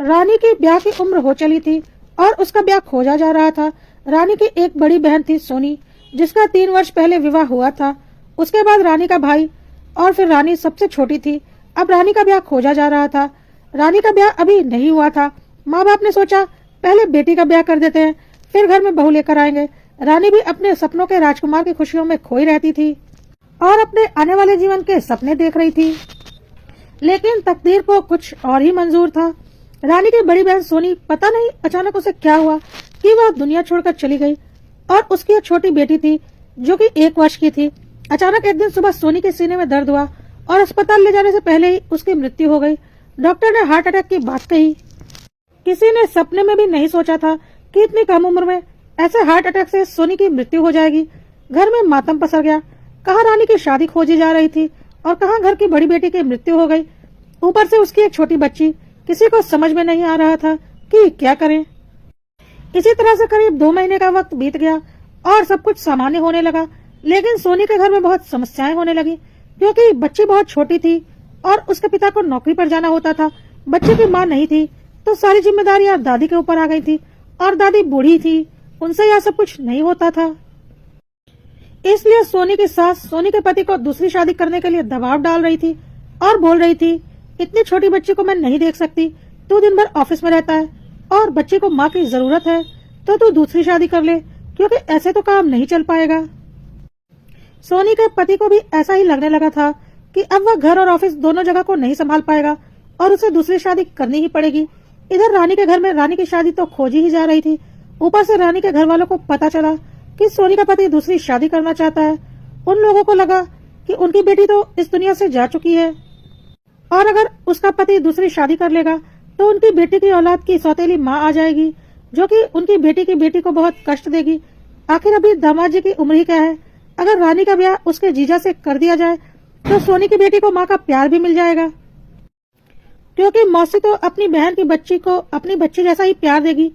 रानी की ब्याह की उम्र हो चली थी और उसका ब्याह खोजा जा रहा था। रानी की एक बड़ी बहन थी सोनी, जिसका 3 वर्ष पहले विवाह हुआ था। उसके बाद रानी का भाई और फिर रानी सबसे छोटी थी। अब रानी का ब्याह खोजा जा रहा था। रानी का ब्याह अभी नहीं हुआ था। माँ बाप ने सोचा पहले बेटी का ब्याह कर देते हैं, फिर घर में बहू लेकर आएंगे। रानी भी अपने सपनों के राजकुमार की खुशियों में खोई रहती थी और अपने आने वाले जीवन के सपने देख रही थी, लेकिन तकदीर को कुछ और ही मंजूर था। रानी की बड़ी बहन सोनी, पता नहीं अचानक उसे क्या हुआ कि वह दुनिया छोड़कर चली गई। और उसकी एक छोटी बेटी थी जो कि 1 वर्ष की थी। अचानक एक दिन सुबह सोनी के सीने में दर्द हुआ और अस्पताल ले जाने से पहले ही उसकी मृत्यु हो गई। डॉक्टर ने हार्ट अटैक की बात कही। किसी ने सपने में भी नहीं सोचा था कि इतनी कम उम्र में ऐसे हार्ट अटैक से सोनी की मृत्यु हो जाएगी। घर में मातम पसर गया। कहाँ रानी की शादी खोजी जा रही थी और कहाँ घर की बड़ी बेटी की मृत्यु हो गई। ऊपर से उसकी एक छोटी बच्ची। किसी को समझ में नहीं आ रहा था कि क्या करें। इसी तरह से करीब 2 महीने का वक्त बीत गया और सब कुछ सामान्य होने लगा। लेकिन सोनी के घर में बहुत समस्याएं होने लगी, क्योंकि बच्ची बहुत छोटी थी और उसके पिता को नौकरी पर जाना होता था। बच्चे की माँ नहीं थी, तो सारी जिम्मेदारियां दादी के ऊपर आ गई थी और दादी बूढ़ी थी, उनसे यह सब कुछ नहीं होता था। इसलिए सोनी की सास सोनी के पति को दूसरी शादी करने के लिए दबाव डाल रही थी और बोल रही थी, इतनी छोटी बच्ची को मैं नहीं देख सकती, तू दिन भर ऑफिस में रहता है और बच्चे को माँ की जरूरत है, तो तू दूसरी शादी कर ले, क्योंकि ऐसे तो काम नहीं चल पाएगा। सोनी के पति को भी ऐसा ही लगने लगा था कि अब वह घर और ऑफिस दोनों जगह को नहीं संभाल पाएगा और उसे दूसरी शादी करनी ही पड़ेगी। इधर रानी के घर में रानी की शादी तो खोजी ही जा रही थी। ऊपर से रानी के घर वालों को पता चला कि सोनी का पति दूसरी शादी करना चाहता है। उन लोगों को लगा कि उनकी बेटी तो इस दुनिया से जा चुकी है और अगर उसका पति दूसरी शादी कर लेगा तो उनकी बेटी की औलाद की सौतेली माँ आ जाएगी, जो कि उनकी बेटी की बेटी को बहुत कष्ट देगी। आखिर अभी दामाद जी की उम्र ही क्या है। अगर रानी का ब्याह उसके जीजा से कर दिया जाए तो सोनी की बेटी को माँ का प्यार भी मिल जाएगा, क्योंकि मौसी तो अपनी बहन की बच्ची को अपनी बच्ची जैसा ही प्यार देगी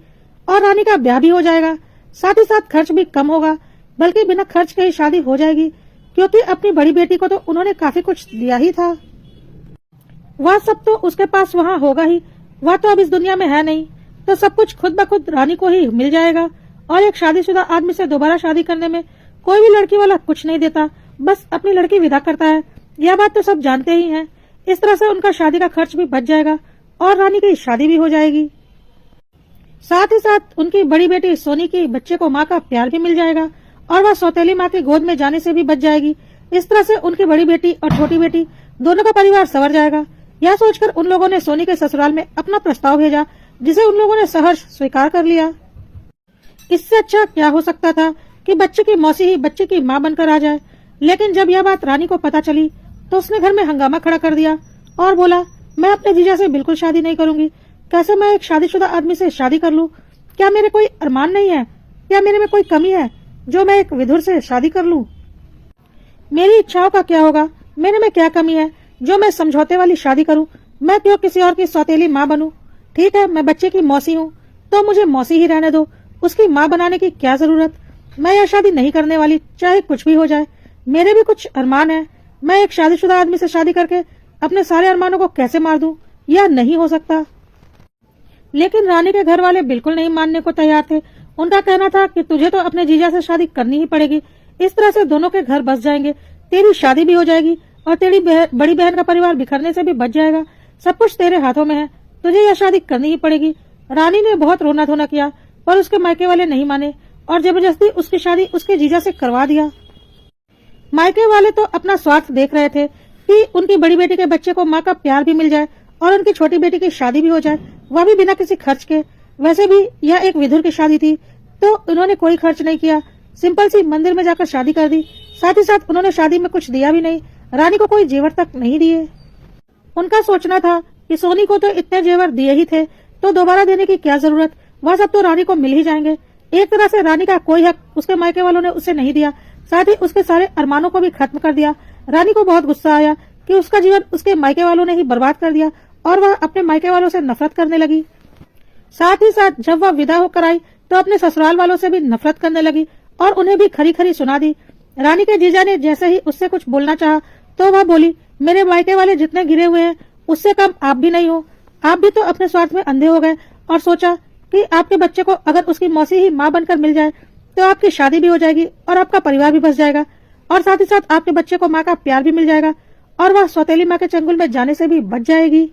और रानी का ब्याह भी हो जाएगा। साथ ही साथ खर्च भी कम होगा, बल्कि बिना खर्च के ही शादी हो जाएगी, क्योंकि अपनी बड़ी बेटी को तो उन्होंने काफी कुछ दिया ही था। वह सब तो उसके पास वहाँ होगा ही, वह तो अब इस दुनिया में है नहीं, तो सब कुछ खुद ब खुद रानी को ही मिल जाएगा। और एक शादीशुदा आदमी से दोबारा शादी करने में कोई भी लड़की वाला कुछ नहीं देता, बस अपनी लड़की विदा करता है। यह बात तो सब जानते ही हैं। इस तरह से उनका शादी का खर्च भी बच जाएगा और रानी की शादी भी हो जाएगी। साथ ही साथ उनकी बड़ी बेटी सोनी की बच्चे को माँ का प्यार भी मिल जाएगा और वह सौतेली माँ की गोद में जाने से भी बच जाएगी। इस तरह से उनकी बड़ी बेटी और छोटी बेटी दोनों का परिवार संवर जाएगा। यह सोचकर उन लोगों ने सोनी के ससुराल में अपना प्रस्ताव भेजा, जिसे उन लोगों ने सहर्ष स्वीकार कर लिया। इससे अच्छा क्या हो सकता था कि बच्चे की मौसी ही बच्चे की माँ बनकर आ जाए। लेकिन जब यह बात रानी को पता चली तो उसने घर में हंगामा खड़ा कर दिया और बोला, मैं अपने जीजा से बिल्कुल शादी नहीं करूंगी। कैसे मैं एक शादीशुदा आदमी से शादी कर लूं? क्या मेरे कोई अरमान नहीं है? क्या मेरे में कोई कमी है जो मैं एक विधुर से शादी कर लूं? मेरी इच्छाओं का क्या होगा? मेरे में क्या कमी है जो मैं समझौते वाली शादी करूं? मैं क्यों किसी और की सौतेली माँ बनूं? ठीक है, मैं बच्चे की मौसी हूँ, तो मुझे मौसी ही रहने दो। उसकी माँ बनाने की क्या जरूरत? मैं यह शादी नहीं करने वाली, चाहे कुछ भी हो जाए। मेरे भी कुछ अरमान है। मैं एक शादीशुदा आदमी से शादी करके अपने सारे अरमानों को कैसे मार दूं? यह नहीं हो सकता। लेकिन रानी के घर वाले बिल्कुल नहीं मानने को तैयार थे। उनका कहना था कि तुझे तो अपने जीजा से शादी करनी ही पड़ेगी। इस तरह से दोनों के घर बस जाएंगे, तेरी शादी भी हो जाएगी और तेरी बड़ी बहन का परिवार बिखरने से भी बच जाएगा। सब कुछ तेरे हाथों में है, तुझे यह शादी करनी ही पड़ेगी। रानी ने बहुत रोना धोना किया, पर उसके मायके वाले नहीं माने और जबरदस्ती उसकी शादी उसके जीजा से करवा दिया। मायके वाले तो अपना स्वार्थ देख रहे थे कि उनकी बड़ी बेटी के बच्चे को माँ का प्यार भी मिल जाए और उनकी छोटी बेटी की शादी भी हो जाए, वह भी बिना किसी खर्च के। वैसे भी यह एक विधुर की शादी थी, तो उन्होंने कोई खर्च नहीं किया, सिंपल सी मंदिर में जाकर शादी कर दी। साथ ही साथ उन्होंने शादी में कुछ दिया भी नहीं, रानी को कोई जेवर तक नहीं दिए। उनका सोचना था कि सोनी को तो इतने जेवर दिए ही थे, तो दोबारा देने की क्या जरूरत, वह सब तो रानी को मिल ही जाएंगे। एक तरह से रानी का कोई हक उसके मायके वालों ने उसे नहीं दिया, साथ ही उसके सारे अरमानों को भी खत्म कर दिया। रानी को बहुत गुस्सा आया कि उसका जीवन उसके मायके वालों ने ही बर्बाद कर दिया और वह अपने मायके वालों से नफरत करने लगी। साथ ही साथ जब वह विदा होकर आई तो अपने ससुराल वालों से भी नफरत करने लगी और उन्हें भी खरी खरी सुना दी। रानी के जीजा ने जैसे ही उससे कुछ बोलना चाहा तो वह बोली, मेरे मायके वाले जितने गिरे हुए हैं उससे कम आप भी नहीं हो। आप भी तो अपने स्वार्थ में अंधे हो गए और सोचा कि आपके बच्चे को अगर उसकी मौसी ही माँ बनकर मिल जाए तो आपकी शादी भी हो जाएगी और आपका परिवार भी बस जाएगा और साथ ही साथ आपके बच्चे को माँ का प्यार भी मिल जाएगा और वह सौतेली माँ के चंगुल में जाने से भी बच जाएगी।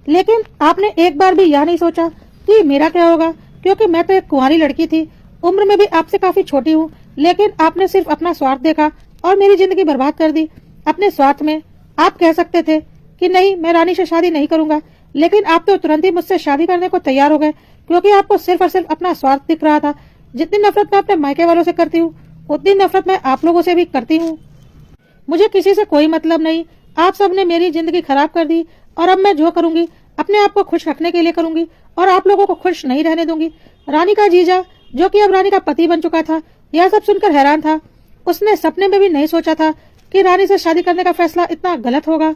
लेकिन आपने एक बार भी यह नहीं सोचा कि मेरा क्या होगा, क्योंकि मैं तो एक कुंवारी लड़की थी, उम्र में भी आपसे काफी छोटी हूँ, लेकिन आपने सिर्फ अपना स्वार्थ देखा और मेरी जिंदगी बर्बाद कर दी अपने स्वार्थ में। आप कह सकते थे कि नहीं, मैं रानी से शादी नहीं करूंगा, लेकिन आप तो तुरंत ही मुझसे शादी करने को तैयार हो गए, क्योंकि आपको सिर्फ और सिर्फ अपना स्वार्थ दिख रहा था। जितनी नफरत मैं अपने मायके वालों से करती हूँ, उतनी नफरत मैं आप लोगों से भी करती हूँ। मुझे किसी से कोई मतलब नहीं, आप सबने मेरी जिंदगी खराब कर दी और अब मैं जो करूंगी अपने आप को खुश रखने के लिए करूंगी और आप लोगों को खुश नहीं रहने दूंगी। रानी का जीजा, जो कि अब रानी का पति बन चुका था, यह सब सुनकर हैरान था। उसने सपने में भी नहीं सोचा था कि रानी से शादी करने का फैसला इतना गलत होगा।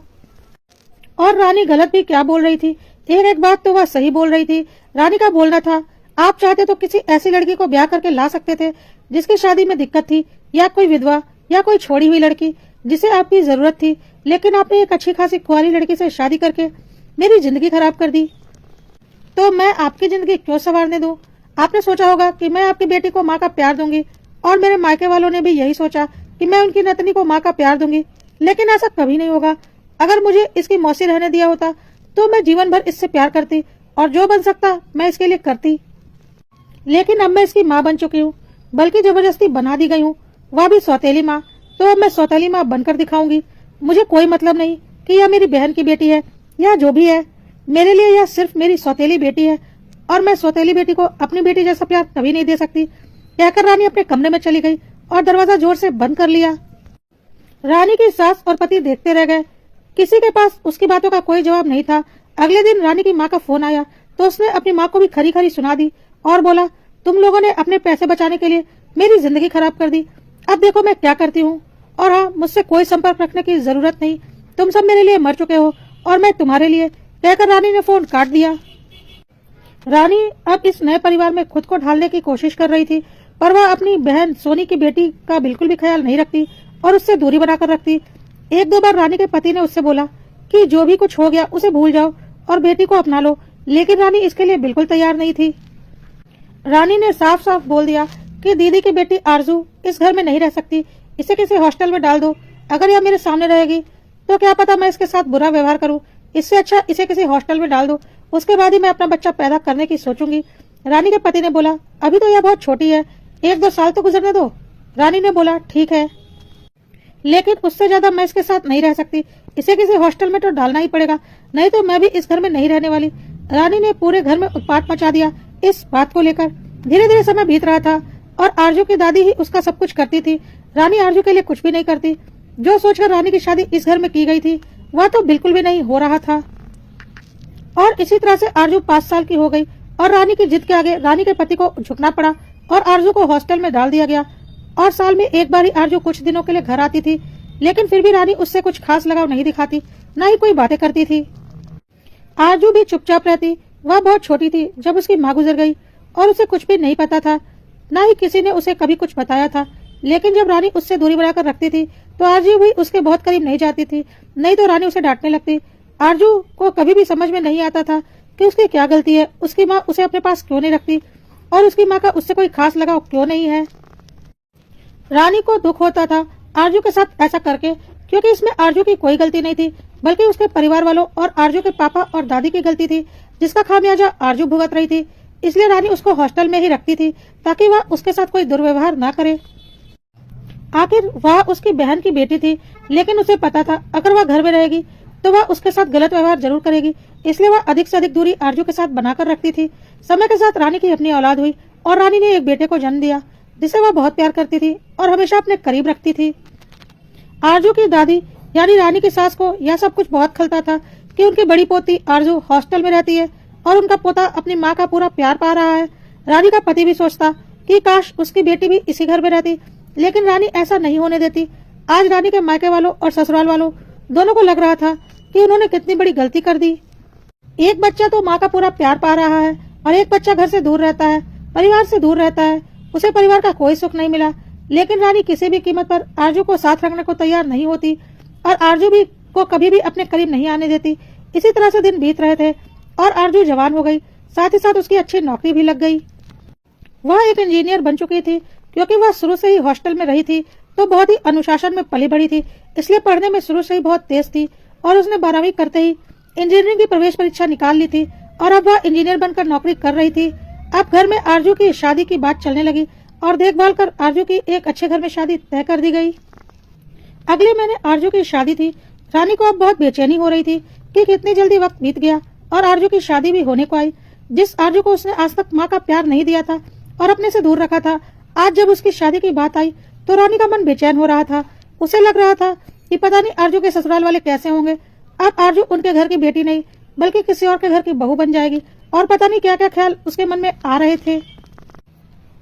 और रानी गलत भी क्या बोल रही थी, एक एक बात तो वह सही बोल रही थी। रानी का बोलना था, आप चाहते तो किसी ऐसी लड़की को ब्याह करके ला सकते थे जिसकी शादी में दिक्कत थी, या कोई विधवा या कोई छोड़ी हुई लड़की जिसे आपकी जरूरत थी, लेकिन आपने एक अच्छी खासी कुंवारी लड़की से शादी करके मेरी जिंदगी खराब कर दी। तो मैं आपकी जिंदगी क्यों संवारने दूं? आपने सोचा होगा कि मैं आपकी बेटी को माँ का प्यार दूंगी, और मेरे मायके वालों ने भी यही सोचा कि मैं उनकी नतनी को माँ का प्यार दूंगी, लेकिन ऐसा कभी नहीं होगा। अगर मुझे इसकी मौसी रहने दिया होता तो मैं जीवन भर इससे प्यार करती और जो बन सकता मैं इसके लिए करती, लेकिन अब मैं इसकी माँ बन चुकी हूँ, बल्कि जबरदस्ती बना दी गई हूँ, वह भी सौतेली माँ। तो अब मैं सौतेली माँ बनकर दिखाऊंगी। मुझे कोई मतलब नहीं कि यह मेरी बहन की बेटी है या जो भी है, मेरे लिए यह सिर्फ मेरी सौतेली बेटी है और मैं सौतेली बेटी को अपनी बेटी जैसा प्यार कभी नहीं दे सकती। कहकर रानी अपने कमरे में चली गई और दरवाजा जोर से बंद कर लिया। रानी की सास और पति देखते रह गए। किसी के पास उसकी बातों का कोई जवाब नहीं था। अगले दिन रानी की माँ का फोन आया तो उसने अपनी माँ को भी खरी खरी सुना दी और बोला, तुम लोगों ने अपने पैसे बचाने के लिए मेरी जिंदगी खराब कर दी। अब देखो मैं क्या करती हूँ, और हाँ, मुझसे कोई संपर्क रखने की जरूरत नहीं, तुम सब मेरे लिए मर चुके हो और मैं तुम्हारे लिए। कहकर रानी ने फोन काट दिया। रानी अब इस नए परिवार में खुद को ढालने की कोशिश कर रही थी, पर वह अपनी बहन सोनी की बेटी का बिल्कुल भी ख्याल नहीं रखती और उससे दूरी बनाकर रखती। एक दो बार रानी के पति ने उससे बोला कि जो भी कुछ हो गया उसे भूल जाओ और बेटी को अपना लो, लेकिन रानी इसके लिए बिल्कुल तैयार नहीं थी। रानी ने साफ साफ बोल दिया कि दीदी की बेटी आरजू इस घर में नहीं रह सकती, इसे किसी हॉस्टल में डाल दो। अगर यह मेरे सामने रहेगी तो क्या पता मैं इसके साथ बुरा व्यवहार करूं, इससे अच्छा इसे किसी हॉस्टल में डाल दो, उसके बाद ही मैं अपना बच्चा पैदा करने की सोचूंगी। रानी के पति ने बोला, अभी तो यह बहुत छोटी है, 1-2 साल तो गुजरने दो। रानी ने बोला, ठीक है, लेकिन उससे ज्यादा मैं इसके साथ नहीं रह सकती, इसे किसी हॉस्टल में तो डालना ही पड़ेगा, नहीं तो मैं भी इस घर में नहीं रहने वाली। रानी ने पूरे घर में उत्पात मचा दिया इस बात को लेकर। धीरे धीरे समय बीत रहा था और आरजू की दादी ही उसका सब कुछ करती थी। रानी आरजू के लिए कुछ भी नहीं करती। जो सोचकर रानी की शादी इस घर में की गई थी वह तो बिल्कुल भी नहीं हो रहा था। और इसी तरह से आरजू 5 साल की हो गई और रानी की जिद के आगे रानी के पति को झुकना पड़ा और आरजू को हॉस्टल में डाल दिया गया। और साल में एक बार ही आरजू कुछ दिनों के लिए घर आती थी, लेकिन फिर भी रानी उससे कुछ खास लगाव नहीं दिखाती, न ही कोई बातें करती थी। आरजू भी चुपचाप रहती। वह बहुत छोटी थी जब उसकी माँ गुजर गई और उसे कुछ भी नहीं पता था, न ही किसी ने उसे कभी कुछ बताया था। लेकिन जब रानी उससे दूरी बनाकर रखती थी तो आरजू भी उसके बहुत करीब नहीं जाती थी, नहीं तो रानी उसे डांटने लगती। आरजू को कभी भी समझ में नहीं आता था कि उसकी क्या गलती है, उसकी माँ उसे अपने पास क्यों नहीं रखती और उसकी माँ का उससे कोई खास लगाव क्यों नहीं है। रानी को दुख होता था आरजू के साथ ऐसा करके, क्योंकि इसमें आरजू की कोई गलती नहीं थी, बल्कि उसके परिवार वालों और आरजू के पापा और दादी की गलती थी, जिसका खामियाजा आरजू भुगत रही थी। इसलिए रानी उसको हॉस्टल में ही रखती थी ताकि वह उसके साथ कोई दुर्व्यवहार ना करे। आखिर वह उसकी बहन की बेटी थी, लेकिन उसे पता था अगर वह घर में रहेगी तो वह उसके साथ गलत व्यवहार जरूर करेगी, इसलिए वह अधिक से अधिक दूरी आरजू के साथ बनाकर रखती थी। समय के साथ रानी की अपनी औलाद हुई और रानी ने एक बेटे को जन्म दिया जिसे वह बहुत प्यार करती थी और हमेशा अपने करीब रखती थी। आरजू की दादी यानी रानी की सास को यह सब कुछ बहुत खलता था कि उनकी बड़ी पोती आरजू हॉस्टल में रहती है और उनका पोता अपनी माँ का पूरा प्यार पा रहा है। रानी का पति भी सोचता कि काश उसकी बेटी भी इसी घर में रहती, लेकिन रानी ऐसा नहीं होने देती। आज रानी के मायके वालों और ससुराल वालों दोनों को लग रहा था कि उन्होंने कितनी बड़ी गलती कर दी। एक बच्चा तो माँ का पूरा प्यार पा रहा है और एक बच्चा घर से दूर रहता है, परिवार से दूर रहता है, उसे परिवार का कोई सुख नहीं मिला। लेकिन रानी किसी भी कीमत पर आरजू को साथ रखने को तैयार नहीं होती और आरजू भी को कभी भी अपने करीब नहीं आने देती। इसी तरह से दिन बीत रहे थे। और आरजू जवान हो गई, साथ ही साथ उसकी अच्छी नौकरी भी लग गई। वह एक इंजीनियर बन चुकी थी। क्योंकि वह शुरू से ही हॉस्टल में रही थी तो बहुत ही अनुशासन में पली बड़ी थी, इसलिए पढ़ने में शुरू से ही बहुत तेज थी और उसने 12वीं करते ही इंजीनियरिंग की प्रवेश परीक्षा निकाल ली थी और अब वह इंजीनियर बनकर नौकरी कर रही थी। अब घर में आरजू की शादी की बात चलने लगी और देखभाल कर आरजू की एक अच्छे घर में शादी तय कर दी गई। अगले महीने आरजू की शादी थी। रानी को अब बहुत बेचैनी हो रही थी कि कितनी जल्दी वक्त बीत गया और आरजू की शादी भी होने को आई। जिस आरजू को उसने आज तक माँ का प्यार नहीं दिया था और अपने से दूर रखा था, आज जब उसकी शादी की बात आई तो रानी का मन बेचैन हो रहा था। उसे लग रहा था कि पता नहीं आरजू के ससुराल वाले कैसे होंगे। अब आरजू उनके घर की बेटी नहीं बल्कि किसी और के घर की बहू बन जाएगी और पता नहीं क्या क्या ख्याल उसके मन में आ रहे थे,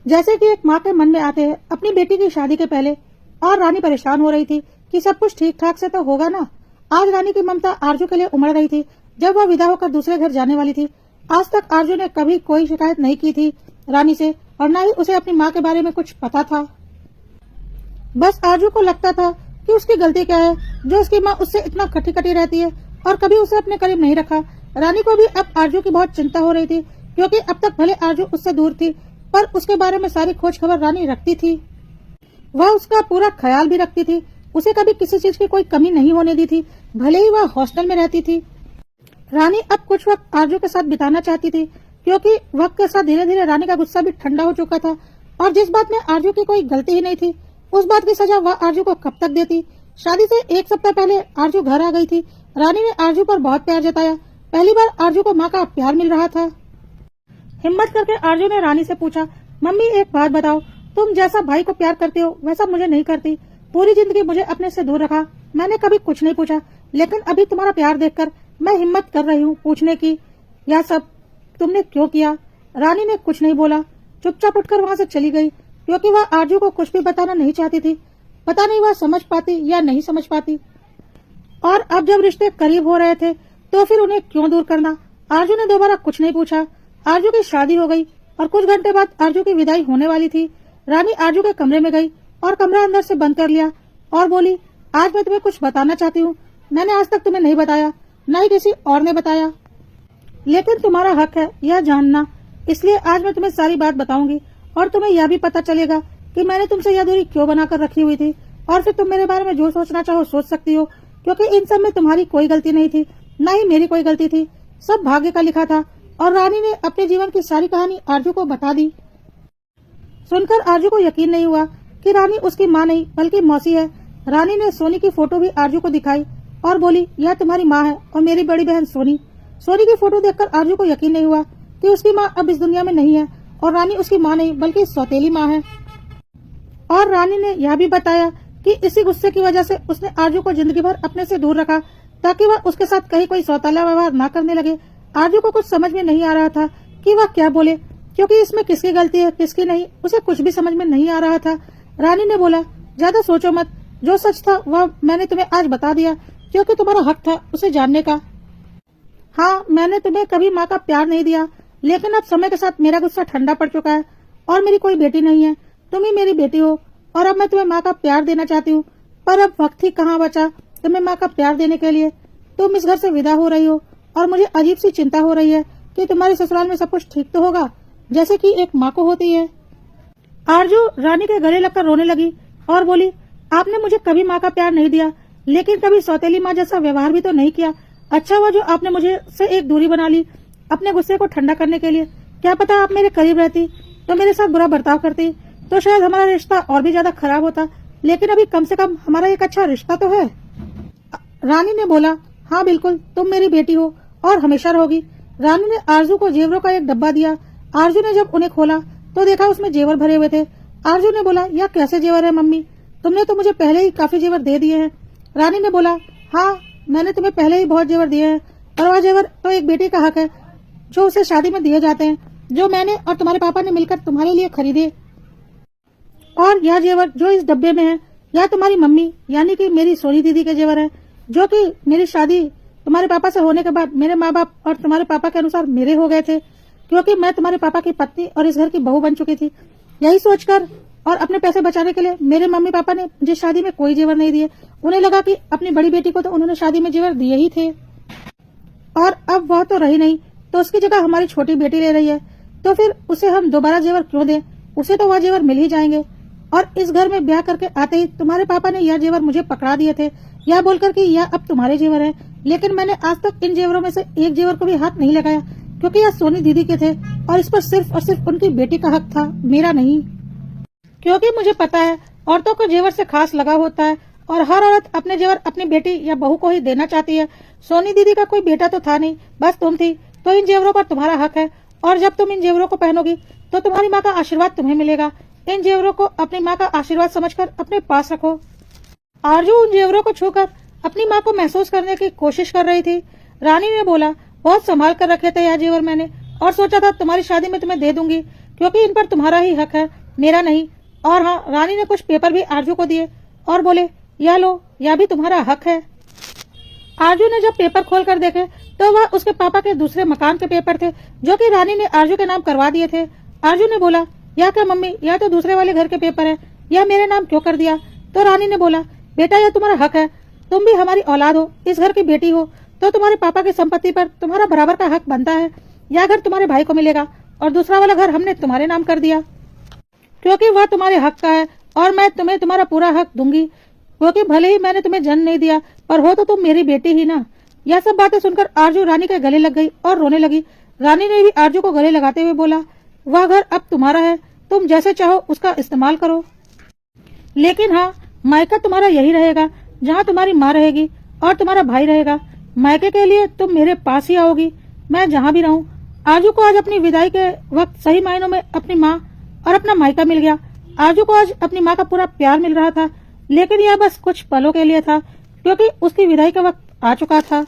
जैसे कि एक माँ के मन में आते हैं अपनी बेटी की शादी के पहले। और रानी परेशान हो रही थी कि सब कुछ ठीक ठाक से तो होगा ना। आज रानी की ममता आरजू के लिए उमड़ रही थी जब वह विदा होकर दूसरे घर जाने वाली थी। आज तक आरजू ने कभी कोई शिकायत नहीं की थी रानी से और न ही उसे अपनी माँ के बारे में कुछ पता था। बस आरजू को लगता था कि उसकी गलती क्या है जो उसकी माँ उससे इतना कटी कटी रहती है और कभी उसे अपने करीब नहीं रखा। रानी को भी अब आरजू की बहुत चिंता हो रही थी क्योंकि अब तक भले आरजू उससे दूर थी पर उसके बारे में सारी खोज खबर रानी रखती थी। वह उसका पूरा ख्याल भी रखती थी। उसे कभी किसी चीज की कोई कमी नहीं होने दी थी, भले ही वह हॉस्टल में रहती थी। रानी अब कुछ वक्त आरजू के साथ बिताना चाहती थी क्योंकि वक्त के साथ धीरे धीरे रानी का गुस्सा भी ठंडा हो चुका था और जिस बात में आरजू की कोई गलती ही नहीं थी उस बात की सजा वह आरजू को कब तक देती। शादी से एक सप्ताह पहले आरजू घर आ गई थी। रानी ने आरजू पर बहुत प्यार जताया। पहली बार आरजू को माँ का प्यार मिल रहा था। हिम्मत करके आरजू ने रानी से पूछा, मम्मी एक बात बताओ, तुम जैसा भाई को प्यार करते हो वैसा मुझे नहीं करती। पूरी जिंदगी मुझे अपने से दूर रखा, मैंने कभी कुछ नहीं पूछा, लेकिन अभी तुम्हारा प्यार देखकर मैं हिम्मत कर रही हूँ पूछने की, यह सब तुमने क्यों किया। रानी ने कुछ नहीं बोला, चुपचाप उठकर वहाँ से चली गई क्योंकि वह आरजू को कुछ भी बताना नहीं चाहती थी। पता नहीं वह समझ पाती या नहीं समझ पाती। और अब जब रिश्ते करीब हो रहे थे तो फिर उन्हें क्यों दूर करना। आरजू ने दोबारा कुछ नहीं पूछा। आरजू की शादी हो गई और कुछ घंटे बाद आरजू की विदाई होने वाली थी। रानी आरजू के कमरे में गई और कमरा अंदर से बंद कर लिया और बोली, आज मैं तुम्हें कुछ बताना चाहती हूँ। मैंने आज तक तुम्हें नहीं बताया, न ही किसी और ने बताया, लेकिन तुम्हारा हक है यह जानना, इसलिए आज मैं तुम्हें सारी बात बताऊंगी और तुम्हें यह भी पता चलेगा कि मैंने तुमसे यह दूरी क्यों बनाकर रखी हुई थी और फिर तुम मेरे बारे में जो सोचना चाहो सोच सकती हो, क्योंकि इन सब में तुम्हारी कोई गलती नहीं थी, न ही मेरी कोई गलती थी। सब भाग्य का लिखा था। और रानी ने अपने जीवन की सारी कहानी आरजू को बता दी। सुनकर आरजू को यकीन नहीं हुआ कि रानी उसकी माँ नहीं बल्कि मौसी है। रानी ने सोनी की फोटो भी आरजू को दिखाई और बोली, यह तुम्हारी माँ है और मेरी बड़ी बहन सोनी। सोनी की फोटो देखकर आरजू को यकीन नहीं हुआ कि उसकी माँ अब इस दुनिया में नहीं है और रानी उसकी माँ नहीं बल्कि सौतेली माँ है। और रानी ने यह भी बताया कि इसी गुस्से की वजह से उसने आरजू को जिंदगी भर अपने से दूर रखा ताकि वह उसके साथ कहीं कोई सौतेला व्यवहार न करने लगे। आरजू को कुछ समझ में नहीं आ रहा था कि वह क्या बोले, क्योंकि इसमें किसकी गलती है किसकी नहीं उसे कुछ भी समझ में नहीं आ रहा था। रानी ने बोला, ज्यादा सोचो मत, जो सच था वह मैंने तुम्हें आज बता दिया क्योंकि तुम्हारा हक था उसे जानने का। हाँ, मैंने तुम्हें कभी माँ का प्यार नहीं दिया, लेकिन अब समय के साथ मेरा गुस्सा ठंडा पड़ चुका है और मेरी कोई बेटी नहीं है, तुम ही मेरी बेटी हो और अब मैं तुम्हें माँ का प्यार देना चाहती हूँ, पर अब वक्त ही कहाँ बचा तुम्हें माँ का प्यार देने के लिए। तुम इस घर से विदा हो रही हो और मुझे अजीब सी चिंता हो रही है कि तुम्हारे ससुराल में सब कुछ ठीक तो होगा जैसे कि एक माँ को होती है। आरजू रानी के गले लगकर रोने लगी और बोली, आपने मुझे कभी माँ का प्यार नहीं दिया, लेकिन कभी सौतेली माँ जैसा व्यवहार भी तो नहीं किया। अच्छा हुआ जो आपने मुझे से एक दूरी बना ली अपने गुस्से को ठंडा करने के लिए। क्या पता आप मेरे करीब रहती तो मेरे साथ बुरा बर्ताव करती तो शायद हमारा रिश्ता और भी ज्यादा खराब होता, लेकिन अभी कम से कम हमारा एक अच्छा रिश्ता तो है। रानी ने बोला, हाँ बिल्कुल, तुम मेरी बेटी हो और हमेशा रहोगी। रानी ने आरजू को जेवरों का एक डब्बा दिया। आरजू ने जब उन्हें खोला तो देखा उसमें जेवर भरे हुए थे। आरजू ने बोला, यह कैसे जेवर है मम्मी, तुमने तो मुझे पहले ही काफी जेवर दे दिए हैं। रानी ने बोला, हाँ मैंने तुम्हें पहले ही बहुत जेवर दिए हैं, और वह जेवर तो एक बेटी का हक है जो उसे शादी में दिए जाते हैं, जो मैंने और तुम्हारे पापा ने मिलकर तुम्हारे लिए खरीदे। और यह जेवर जो इस डब्बे में है यह तुम्हारी मम्मी यानी कि मेरी सोनी दीदी के जेवर है, जो कि मेरी शादी तुम्हारे पापा से होने के बाद मेरे माँ बाप और तुम्हारे पापा के अनुसार मेरे हो गए थे, क्योंकि मैं तुम्हारे पापा की पत्नी और इस घर की बहू बन चुकी थी। यही सोचकर और अपने पैसे बचाने के लिए मेरे मम्मी पापा ने मुझे शादी में कोई जेवर नहीं दिए। उन्हें लगा कि अपनी बड़ी बेटी को तो उन्होंने शादी में जेवर दिए ही थे, और अब वह तो रही नहीं तो उसकी जगह हमारी छोटी बेटी ले रही है, तो फिर उसे हम दोबारा जेवर क्यों दें? उसे तो वह जेवर मिल ही जाएंगे। और इस घर में ब्याह करके आते ही तुम्हारे पापा ने यह जेवर मुझे पकड़ा दिए थे, यह बोलकर कि यह अब तुम्हारे जेवर है। लेकिन मैंने आज तक इन जेवरों में से एक जेवर को भी हाथ नहीं लगाया, क्योंकि यह सोनी दीदी के थे और इस पर सिर्फ और सिर्फ उनकी बेटी का हक था, मेरा नहीं। क्योंकि मुझे पता है औरतों को जेवर से खास लगा होता है और हर औरत अपने जेवर अपनी बेटी या बहू को ही देना चाहती है। सोनी दीदी का कोई बेटा तो था नहीं, बस तुम थी, तो इन जेवरों पर तुम्हारा हक है। और जब तुम इन जेवरों को पहनोगी तो तुम्हारी माँ का आशीर्वाद तुम्हें मिलेगा। इन जेवरों को अपनी माँ का आशीर्वाद समझकर अपने पास रखो। आरजू उन जेवरों को छूकर अपनी माँ को महसूस करने की कोशिश कर रही थी। रानी ने बोला, बहुत संभाल कर रखे थे यह जेवर मैंने, और सोचा था तुम्हारी शादी में तुम्हें दे दूंगी, क्योंकि इन पर तुम्हारा ही हक है, मेरा नहीं। और हाँ, रानी ने कुछ पेपर भी आरजू को दिए और बोले, यह लो, यह भी तुम्हारा हक है। आरजू ने जब पेपर खोल कर देखे तो वह उसके पापा के दूसरे मकान के पेपर थे, जो कि रानी ने आरजू के नाम करवा दिए थे। आरजू ने बोला, यह क्या मम्मी, यह तो दूसरे वाले घर के पेपर है, यह मेरे नाम क्यों कर दिया? तो रानी ने बोला, बेटा यह तुम्हारा हक है, तुम भी हमारी औलाद हो, इस घर की बेटी हो, तो तुम्हारे पापा की संपत्ति पर तुम्हारा बराबर का हक बनता है। यह घर तुम्हारे भाई को मिलेगा और दूसरा वाला घर हमने तुम्हारे नाम कर दिया, क्योंकि वह तुम्हारे हक का है, और मैं तुम्हें तुम्हारा पूरा हक दूंगी, क्योंकि भले ही मैंने तुम्हें जन्म नहीं दिया, पर हो तो तुम मेरी बेटी ही ना। यह सब बातें सुनकर आरजू रानी के गले लग गई और रोने लगी। रानी ने भी आरजू को गले लगाते हुए बोला, वह घर अब तुम्हारा है, तुम जैसे चाहो उसका इस्तेमाल करो, लेकिन हाँ, मायका तुम्हारा यही रहेगा, जहाँ तुम्हारी माँ रहेगी और तुम्हारा भाई रहेगा। मायके के लिए तुम मेरे पास ही आओगी, मैं जहाँ भी रहूँ। आरजू को आज अपनी विदाई के वक्त सही मायनों में अपनी माँ और अपना मायका मिल गया। आरजू को आज अपनी माँ का पूरा प्यार मिल रहा था, लेकिन यह बस कुछ पलों के लिए था, क्योंकि उसकी विदाई का वक्त आ चुका था।